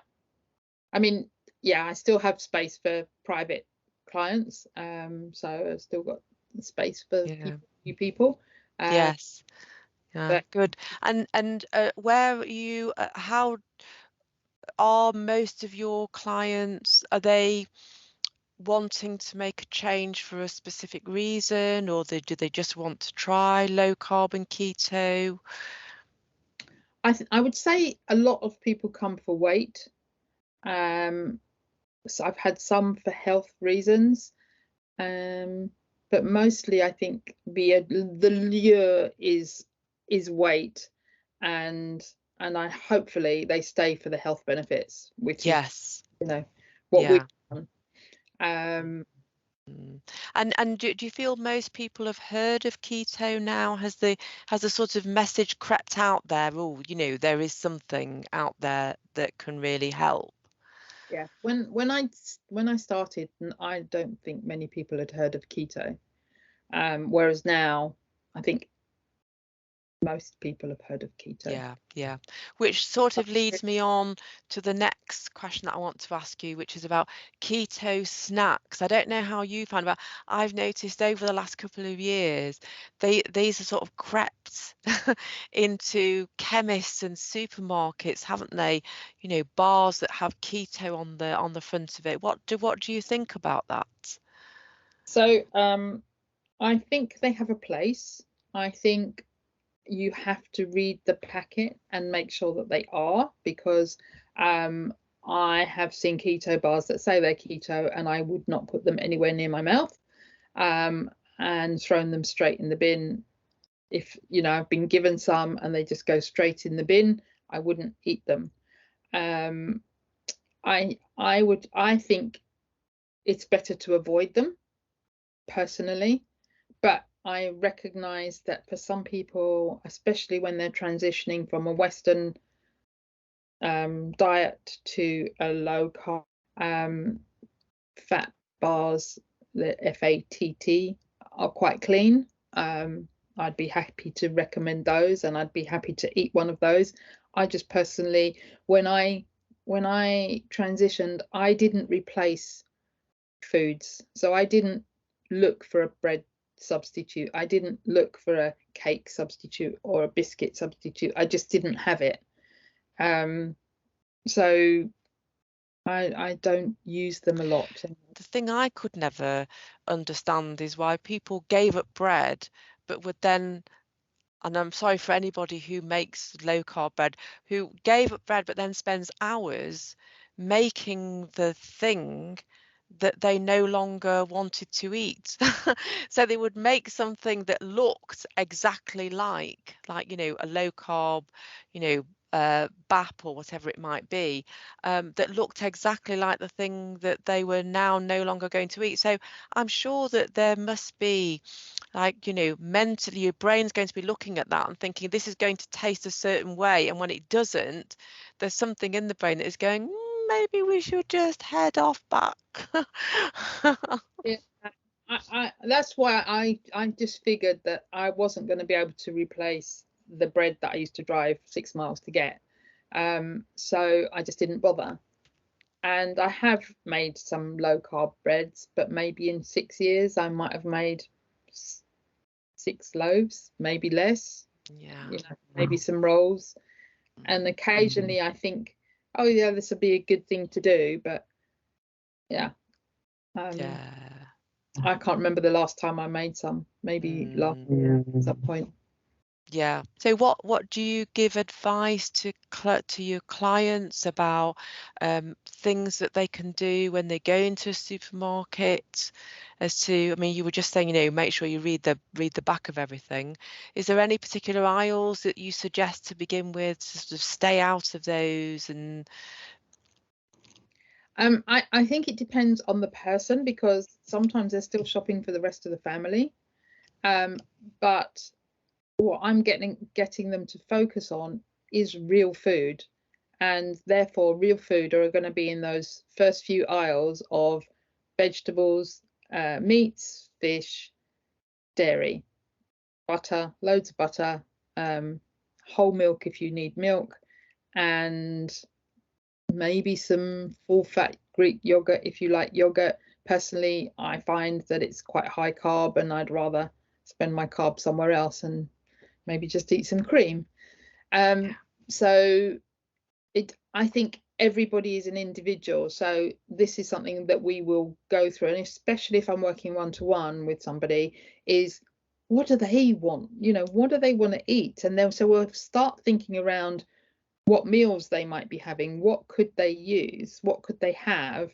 I mean, yeah, I still have space for private clients, so I've still got space for Yeah. few people. Yes. Yeah, But good. And where are you, how are most of your clients, are they wanting to make a change for a specific reason, or do they just want to try low carb and keto? I would say a lot of people come for weight. So I've had some for health reasons, but mostly I think the lure is weight, and I hopefully they stay for the health benefits, which is Yes. what we've Yeah. done. And do you feel most people have heard of keto now? Has the sort of message crept out there? Oh, there is something out there that can really help. Yeah, when I started, I don't think many people had heard of keto, whereas now I think most people have heard of keto. Yeah. Which sort of leads me on to the next question that I want to ask you, which is about keto snacks. I don't know how you find, but I've noticed over the last couple of years, these are sort of crept into chemists and supermarkets, haven't they? You know, bars that have keto on the front of it. What do you think about that? So I think they have a place. I think you have to read the packet and make sure that they are, because I have seen keto bars that say they're keto and I would not put them anywhere near my mouth, and thrown them straight in the bin. If I've been given some and they just go straight in the bin, I wouldn't eat them. I think it's better to avoid them personally, but I recognize that for some people, especially when they're transitioning from a Western diet to a low carb, fat bars, the FATT, are quite clean. I'd be happy to recommend those, and I'd be happy to eat one of those. I just personally, when I transitioned, I didn't replace foods. So I didn't look for a bread substitute. I didn't look for a cake substitute or a biscuit substitute. I just didn't have it. So I don't use them a lot. The thing I could never understand is why people gave up bread, but would then, and I'm sorry for anybody who makes low carb bread, who gave up bread but then spends hours making the thing that they no longer wanted to eat. So they would make something that looked exactly like a low carb, BAP or whatever it might be, that looked exactly like the thing that they were now no longer going to eat. So I'm sure that there must be, mentally, your brain's going to be looking at that and thinking this is going to taste a certain way, and when it doesn't, there's something in the brain that is going, maybe we should just head off back. Yeah, that's why I just figured that I wasn't going to be able to replace the bread that I used to drive 6 miles to get. So I just didn't bother. And I have made some low carb breads, but maybe in 6 years I might have made 6 loaves, maybe less. Yeah. Maybe some rolls. And occasionally I think, oh yeah, this would be a good thing to do, but yeah. I can't remember the last time I made some. Maybe last year at some point. Yeah. So what do you give advice to your clients about things that they can do when they go into a supermarket? As to, I mean, you were just saying, make sure you read the back of everything. Is there any particular aisles that you suggest to begin with, to sort of stay out of those? And I think it depends on the person, because sometimes they're still shopping for the rest of the family. But what I'm getting them to focus on is real food, and therefore real food are going to be in those first few aisles of vegetables, meats, fish, dairy, butter, loads of butter, whole milk if you need milk, and maybe some full fat Greek yogurt if you like yogurt. Personally, I find that it's quite high carb, and I'd rather spend my carb somewhere else and maybe just eat some cream. So I think everybody is an individual. So this is something that we will go through, and especially if I'm working one-to-one with somebody, is what do they want? What do they want to eat? And then so we'll start thinking around what meals they might be having, what could they use, what could they have,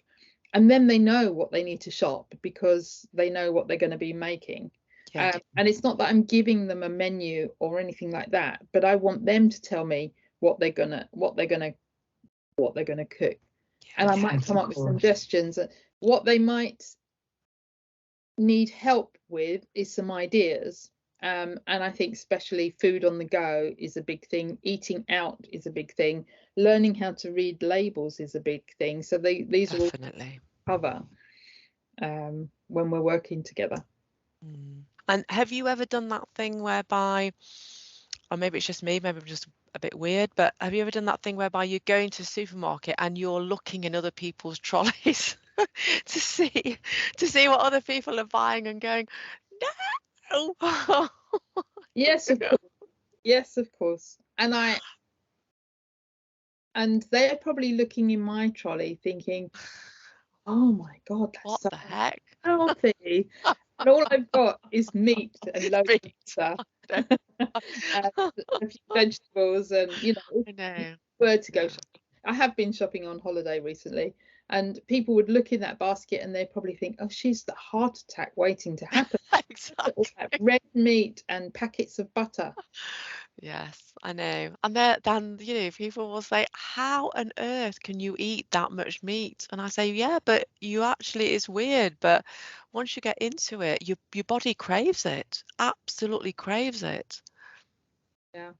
and then they know what they need to shop because they know what they're going to be making. And it's not that I'm giving them a menu or anything like that, but I want them to tell me what they're gonna cook. And I might come up with suggestions. What they might need help with is some ideas. And I think especially food on the go is a big thing. Eating out is a big thing. Learning how to read labels is a big thing. So these are all cover when we're working together. And have you ever done that thing whereby or maybe it's just me, maybe I'm just a bit weird, but have you ever done that thing whereby you're going to a supermarket and you're looking in other people's trolleys to see what other people are buying and going, no. Yes, of course. Yes, of course. And they're probably looking in my trolley thinking, oh my God, that's What so the heck? healthy. And all I've got is meat and loads Meat. of I butter and a few vegetables, and if know. you were to go Yeah. shopping. I have been shopping on holiday recently, and people would look in that basket and they'd probably think, oh, she's the heart attack waiting to happen. Look at all that Exactly. red meat and packets of butter. Yes, I know. And then, people will say, how on earth can you eat that much meat? And I say, yeah, but you actually, it's weird. But once you get into it, your body craves it, absolutely craves it. Yeah.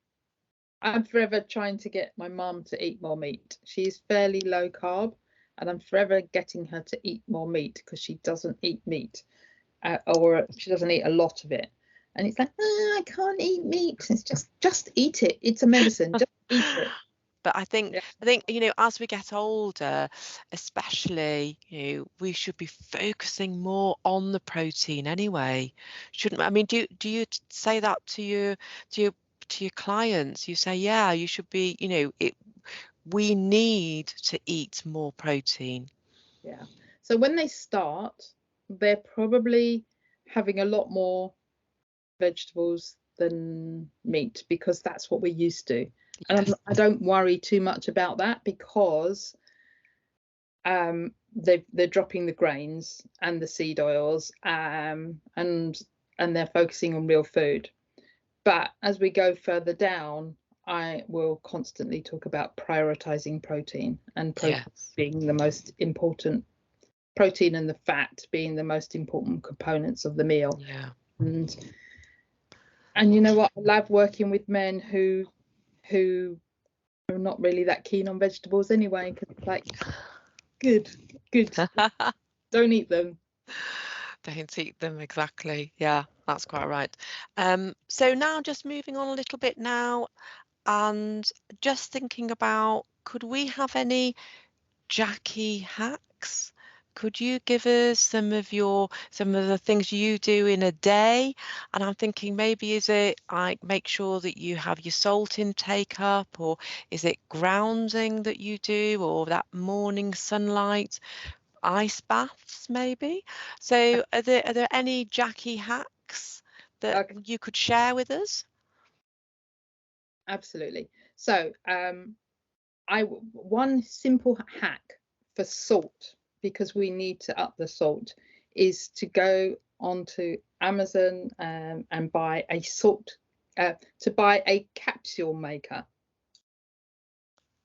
I'm forever trying to get my mum to eat more meat. She's fairly low carb, and I'm forever getting her to eat more meat because she doesn't eat meat, or she doesn't eat a lot of it. And it's like, I can't eat meat. It's just eat it. It's a medicine. Just eat it. But I think, Yeah. as we get older, especially, we should be focusing more on the protein anyway, shouldn't we? I mean, do you say that to your clients? You say, yeah, you should be, we need to eat more protein. Yeah. So when they start, they're probably having a lot more vegetables than meat because that's what we're used to. And Yes. I don't worry too much about that because they're dropping the grains and the seed oils, and they're focusing on real food. But as we go further down, I will constantly talk about prioritizing protein, and protein Yes. being the most important, protein and the fat being the most important components of the meal. Yeah. And you know what? I love working with men who are not really that keen on vegetables anyway, because it's like, good, don't eat them. Don't eat them, exactly. Yeah, that's quite right. So now just moving on a little bit now, and just thinking about, could we have any Jackie hacks? Could you give us some of the things you do in a day? And I'm thinking, maybe is it like make sure that you have your salt intake up, or is it grounding that you do, or that morning sunlight, ice baths maybe? So are there any Jackie hacks that Okay, you could share with us? absolutely. So one simple hack for salt, because we need to up the salt, is to go onto Amazon and buy a capsule maker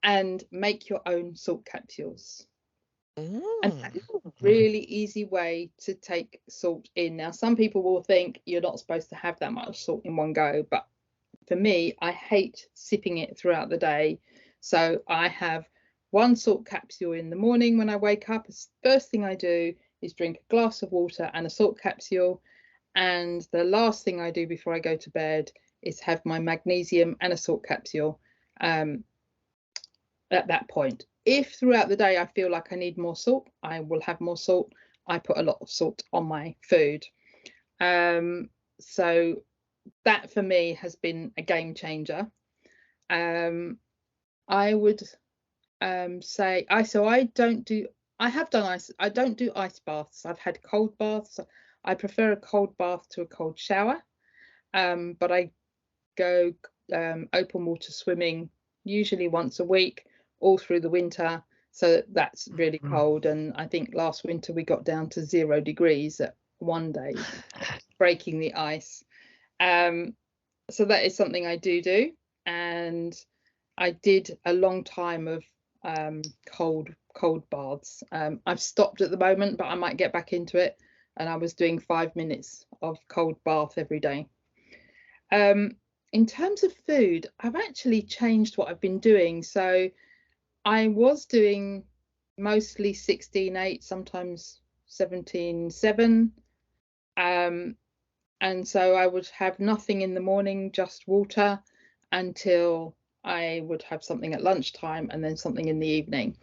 and make your own salt capsules. And Mm. that's a really easy way to take salt in. Now, some people will think you're not supposed to have that much salt in one go, but for me, I hate sipping it throughout the day. So I have one salt capsule in the morning when I wake up. The first thing I do is drink a glass of water and a salt capsule. And the last thing I do before I go to bed is have my magnesium and a salt capsule at that point. If throughout the day I feel like I need more salt, I will have more salt. I put a lot of salt on my food. So that for me has been a game changer. I would say I have done ice. I don't do ice baths. I've had cold baths. I prefer a cold bath to a cold shower. But I go open water swimming usually once a week, all through the winter. So that's really cold. And I think last winter we got down to 0 degrees at one day, breaking the ice. So that is something I do. And I did a long time of cold baths. I've stopped at the moment, but I might get back into it. And I was doing 5 minutes of cold bath every day. In terms of food, I've actually changed what I've been doing. So I was doing mostly 16/8, sometimes 17/7. And so I would have nothing in the morning, just water. until I would have something at lunchtime and then something in the evening.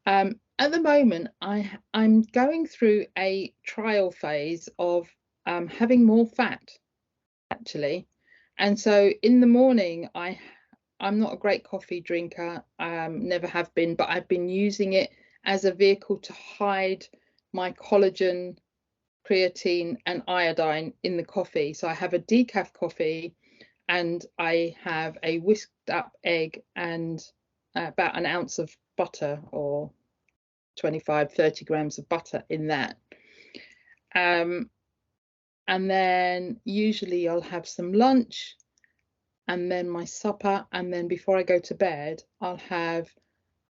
At the moment, I'm going through a trial phase of having more fat, actually. And so in the morning, I'm not a great coffee drinker, never have been, but I've been using it as a vehicle to hide my collagen, creatine, and iodine in the coffee. So I have a decaf coffee, and I have a whisked up egg and about an ounce of butter, or 25-30 grams of butter in that. And then usually I'll have some lunch and then my supper, and then before I go to bed I'll have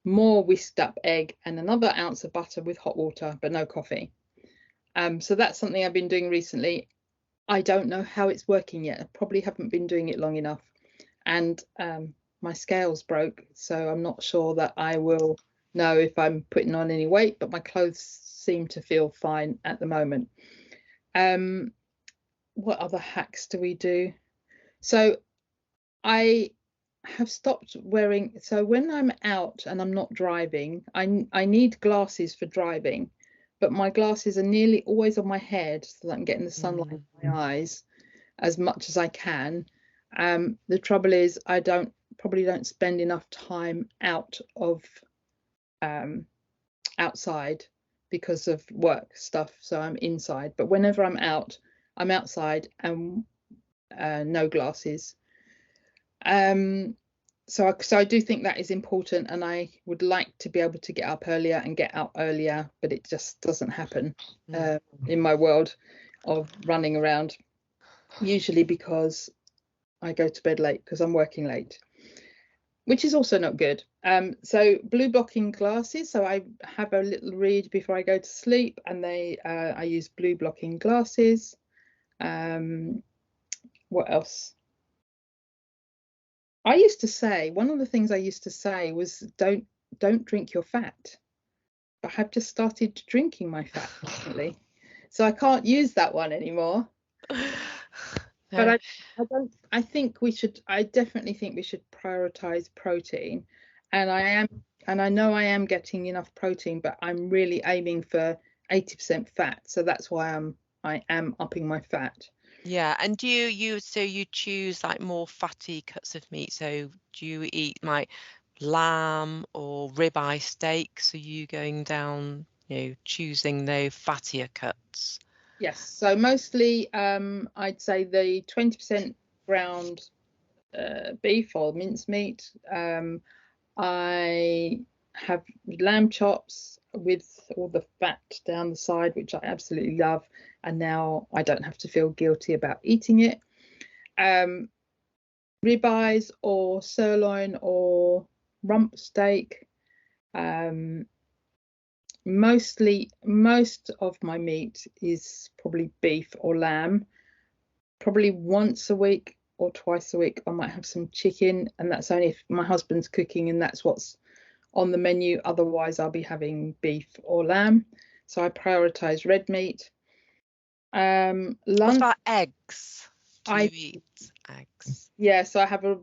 more whisked up egg and another ounce of butter with hot water, but no coffee. So that's something I've been doing recently. I don't know how it's working yet. I probably haven't been doing it long enough, and my scales broke, so I'm not sure that I will know if I'm putting on any weight, but my clothes seem to feel fine at the moment. What other hacks do we do? So I have stopped wearing, so when I'm out and I'm not driving, I need glasses for driving, but my glasses are nearly always on my head so that I'm getting the sunlight in my eyes as much as I can. The trouble is I probably don't spend enough time outside because of work stuff, so I'm inside. But whenever I'm out, I'm outside and no glasses. So I do think that is important, and I would like to be able to get up earlier and get out earlier, but it just doesn't happen in my world of running around, usually because I go to bed late because I'm working late, which is also not good. So blue blocking glasses. So I have a little read before I go to sleep, and I use blue blocking glasses. What else? I used to say, one of the things I used to say was don't drink your fat. I have just started drinking my fat recently, so I can't use that one anymore. But I definitely think we should prioritize protein, and I know I am getting enough protein, but I'm really aiming for 80% fat, so that's why I am upping my fat. Yeah, and do you choose like more fatty cuts of meat? So do you eat like lamb or ribeye steaks? Are you going down, choosing the fattier cuts? Yes, so mostly I'd say the 20% ground beef or mincemeat. I have lamb chops with all the fat down the side, which I absolutely love, and now I don't have to feel guilty about eating it. Ribeyes or sirloin or rump steak. Most of my meat is probably beef or lamb. Probably once a week or twice a week I might have some chicken, and that's only if my husband's cooking and that's what's on the menu. Otherwise I'll be having beef or lamb, so I prioritize red meat. What about eggs? Do you eat eggs? Yeah, so I have a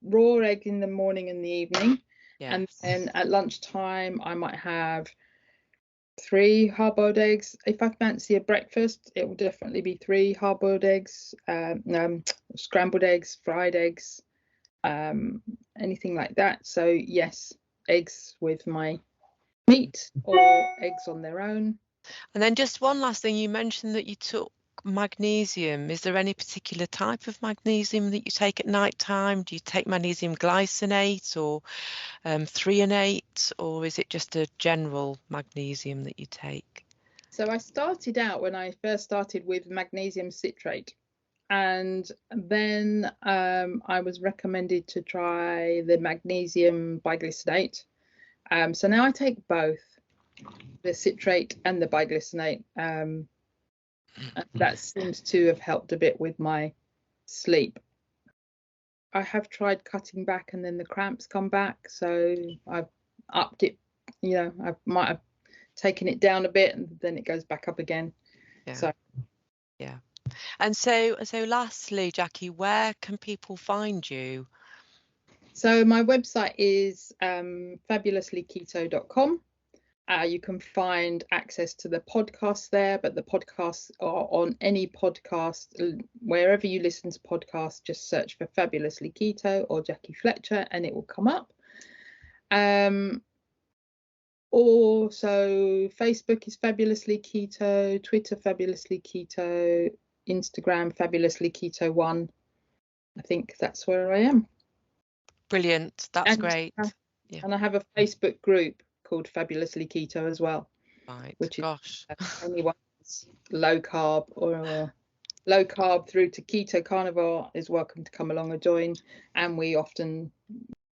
raw egg in the morning and the evening. Yes. And then at lunchtime I might have 3 hard-boiled eggs. If I fancy a breakfast, it will definitely be 3 hard-boiled eggs, scrambled eggs, fried eggs, anything like that. So yes, eggs with my meat or eggs on their own. And then just one last thing, you mentioned that you took magnesium. Is there any particular type of magnesium that you take at night time? Do you take magnesium glycinate or threonate, or is it just a general magnesium that you take? So I started out, when I first started, with magnesium citrate, and then I was recommended to try the magnesium biglycinate. So now I take both, the citrate and the biglycinate. That seems to have helped a bit with my sleep. I have tried cutting back and then the cramps come back, so I've upped it. I might have taken it down a bit and then it goes back up again. Yeah. So yeah. And so lastly, Jackie, where can people find you? So my website is fabulouslyketo.com. You can find access to the podcasts there, but the podcasts are on any podcast, wherever you listen to podcasts, just search for Fabulously Keto or Jackie Fletcher and it will come up. Also, Facebook is Fabulously Keto, Twitter Fabulously Keto, Instagram Fabulously Keto 1. I think that's where I am. Brilliant. That's great. Yeah. And I have a Facebook group called Fabulously Keto as well. Right. Which is Gosh. Anyone's low carb or low carb through to keto carnivore is welcome to come along and join. And we often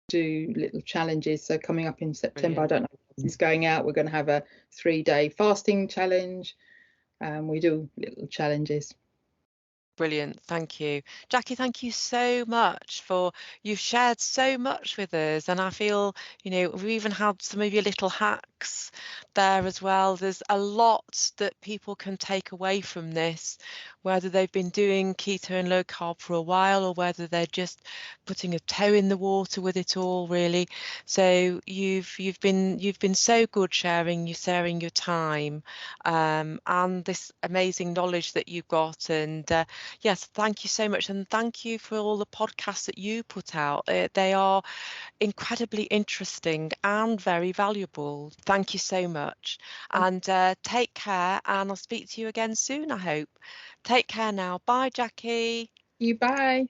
do little challenges. So coming up in September, Brilliant. I don't know if this is going out, we're going to have a 3-day fasting challenge. We do little challenges. Brilliant. Thank you. Jackie, thank you so much you've shared so much with us. And I feel, we've even had some of your little hacks there as well. There's a lot that people can take away from this, whether they've been doing keto and low carb for a while or whether they're just putting a toe in the water with it all, really. So you've been so good sharing your time and this amazing knowledge that you've got. And yes, thank you so much. And thank you for all the podcasts that you put out. They are incredibly interesting and very valuable. Thank you so much. And take care. And I'll speak to you again soon, I hope. Take care now. Bye, Jackie. Bye.